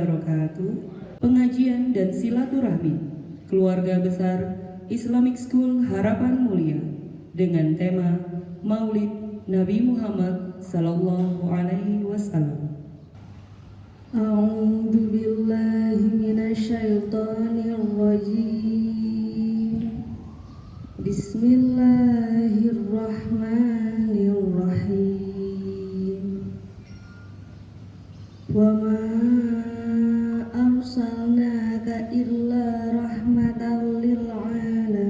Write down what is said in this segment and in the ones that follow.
wabarakatuh. Pengajian dan silaturahmi Keluarga Besar Islamic School Harapan Mulia dengan tema Maulid Nabi Muhammad Sallallahu Alaihi Wasallam. A'udzu billahi minasyaitonir rajim. Bismillahirrahmanirrahim. Wa ma arsalnaka illa rahmatan lil alamin.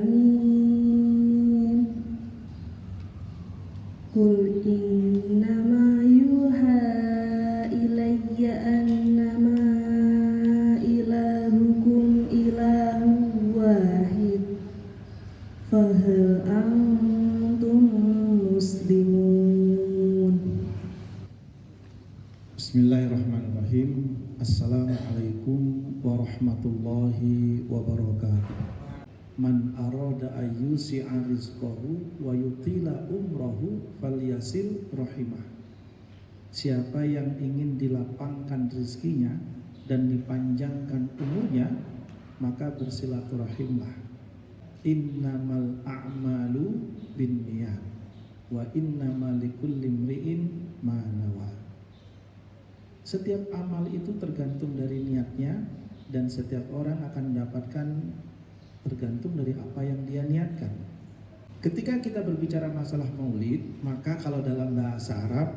Qul innama yuha ilayya annama ilahukum ilahun wahid fahal antum muslimun. Bismillahirrahmanirrahim. Assalamualaikum warahmatullahi wabarakatuh. Man arada ayyusi'a rizqahu wa yutila umrahu falyasil rahimah. Siapa yang ingin dilapangkan rezekinya dan dipanjangkan umurnya, maka bersilaturahimlah. Innamal a'malu binniyat wa innamal likulli imri'in ma nawa. Setiap amal itu tergantung dari niatnya, dan setiap orang akan mendapatkan tergantung dari apa yang dia niatkan. Ketika kita berbicara masalah maulid, maka kalau dalam bahasa Arab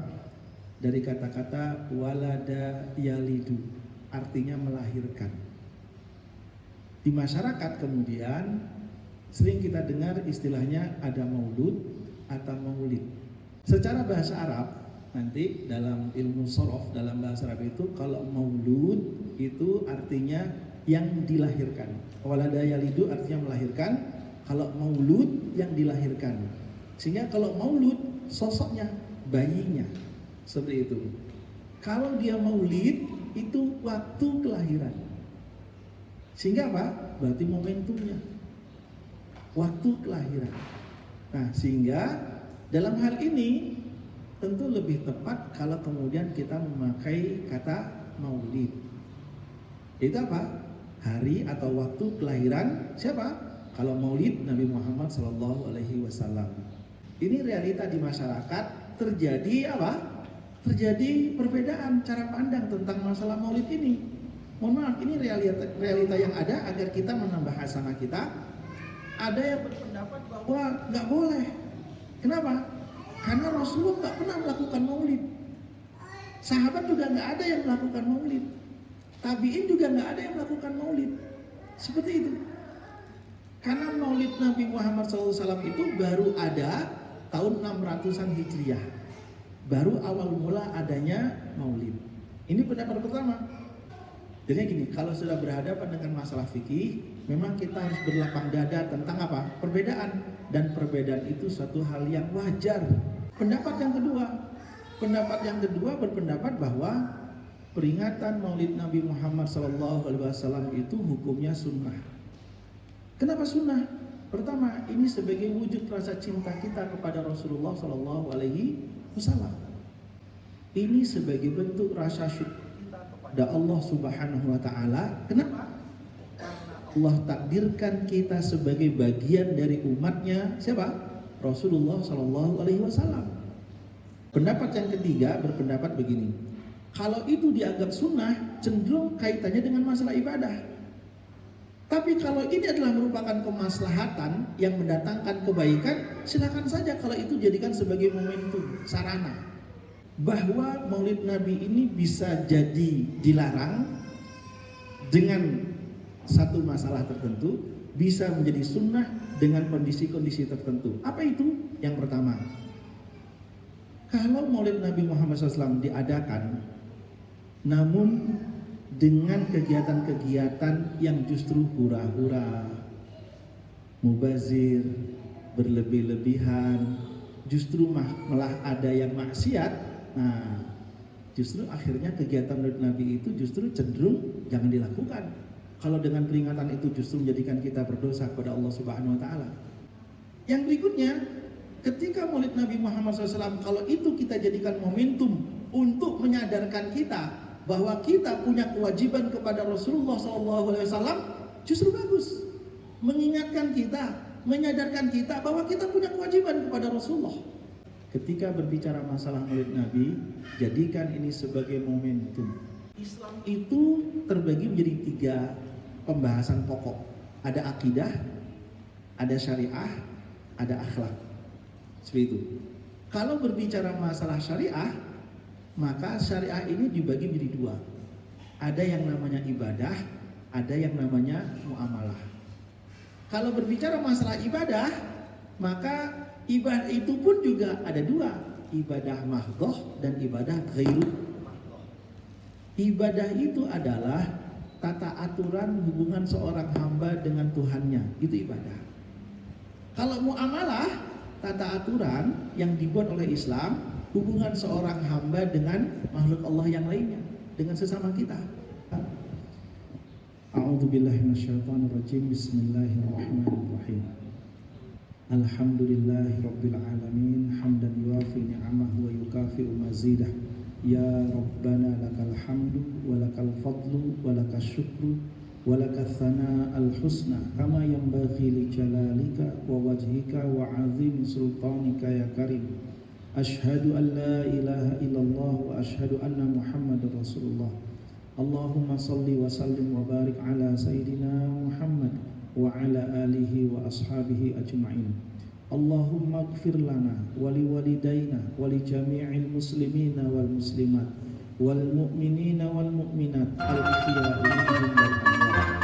dari kata-kata walada yalidu, artinya melahirkan. Di masyarakat kemudian sering kita dengar istilahnya ada maulud atau maulid. Secara bahasa Arab, nanti dalam ilmu shorof, dalam bahasa Arab itu kalau maulud itu artinya yang dilahirkan. Walada yalidu artinya melahirkan, kalau maulud yang dilahirkan. Sehingga kalau maulud sosoknya, bayinya, seperti itu. Kalau dia maulid itu waktu kelahiran. Sehingga apa? Berarti momentumnya waktu kelahiran. Nah, sehingga dalam hal ini tentu lebih tepat kalau kemudian kita memakai kata maulid. Itu apa? Hari atau waktu kelahiran siapa? Kalau maulid Nabi Muhammad Sallallahu Alaihi Wasallam. Ini realita di masyarakat terjadi apa? Terjadi perbedaan cara pandang tentang masalah maulid ini. Mohon maaf, ini realita yang ada agar kita menambah hasanah kita. Ada yang berpendapat bahwa nggak boleh. Kenapa? Karena Rasulullah nggak pernah melakukan maulid. Sahabat juga nggak ada yang melakukan maulid. Tabi'in juga nggak ada yang melakukan maulid. Seperti itu. Karena maulid Nabi Muhammad SAW itu baru ada tahun 600-an Hijriah. Baru awal mula adanya maulid. Ini pendapat pertama. Jadi gini, kalau sudah berhadapan dengan masalah fikih, memang kita harus berlapang dada tentang apa? Perbedaan. Dan perbedaan itu suatu hal yang wajar. Pendapat yang kedua berpendapat bahwa peringatan maulid Nabi Muhammad SAW itu hukumnya sunnah. Kenapa sunnah? Pertama, ini sebagai wujud rasa cinta kita kepada Rasulullah SAW. Ini sebagai bentuk rasa syukur kita kepada Allah Subhanahu Wa Taala. Kenapa? Allah takdirkan kita sebagai bagian dari umatnya siapa? Rasulullah SAW. Pendapat yang ketiga berpendapat begini. Kalau itu dianggap sunnah, cenderung kaitannya dengan masalah ibadah. Tapi kalau ini adalah merupakan kemaslahatan yang mendatangkan kebaikan, silakan saja kalau itu jadikan sebagai momentum, sarana. Bahwa maulid Nabi ini bisa jadi dilarang dengan satu masalah tertentu, bisa menjadi sunnah dengan kondisi-kondisi tertentu. Apa itu? Yang pertama, kalau maulid Nabi Muhammad SAW diadakan namun dengan kegiatan-kegiatan yang justru hura-hura, mubazir, berlebih-lebihan, justru malah ada yang maksiat. Nah, justru akhirnya kegiatan maulid Nabi itu justru cenderung jangan dilakukan. Kalau dengan peringatan itu justru menjadikan kita berdosa kepada Allah Subhanahu Wa Taala. Yang berikutnya, ketika maulid Nabi Muhammad SAW, kalau itu kita jadikan momentum untuk menyadarkan kita bahwa kita punya kewajiban kepada Rasulullah SAW, justru bagus. Mengingatkan kita, menyadarkan kita bahwa kita punya kewajiban kepada Rasulullah. Ketika berbicara masalah Maulid Nabi, jadikan ini sebagai momentum. Islam itu terbagi menjadi 3 pembahasan pokok. Ada akidah, ada syariah, ada akhlak. Seperti itu. Kalau berbicara masalah syariah, maka syariah ini dibagi menjadi 2. Ada yang namanya ibadah, ada yang namanya muamalah. Kalau berbicara masalah ibadah, maka ibadah itu pun juga ada 2, ibadah mahdhah dan ibadah ghairu mahdhah. Ibadah itu adalah tata aturan hubungan seorang hamba dengan Tuhannya, itu ibadah. Kalau muamalah, tata aturan yang dibuat oleh Islam, hubungan seorang hamba dengan makhluk Allah yang lainnya, dengan sesama kita. A'udzubillahi minasyaitonirrajim. Bismillahirrahmanirrahim. Alhamdulillahi rabbil alamin, hamdan yuwafi ni'amahu wa yukafi'u mazidah. Ya Rabbana lakal hamdu wa lakal fadlu wa lakal syukru wa lakal thana'al husna kama yanbaghi li jalalika wa wajhika wa azimi sultanika ya karim. Ashhadu an la ilaha illallah wa ashhadu anna Muhammadar Rasulullah. Allahumma salli wa sallim wa barik ala Sayyidina Muhammad wa ala alihi wa ashabihi ajma'in. Allahumma ighfir lana wa li walidayna wa li jami'il muslimina wal muslimat wal mu'minina wal mu'minat al-ahya'i minhum wal amwat.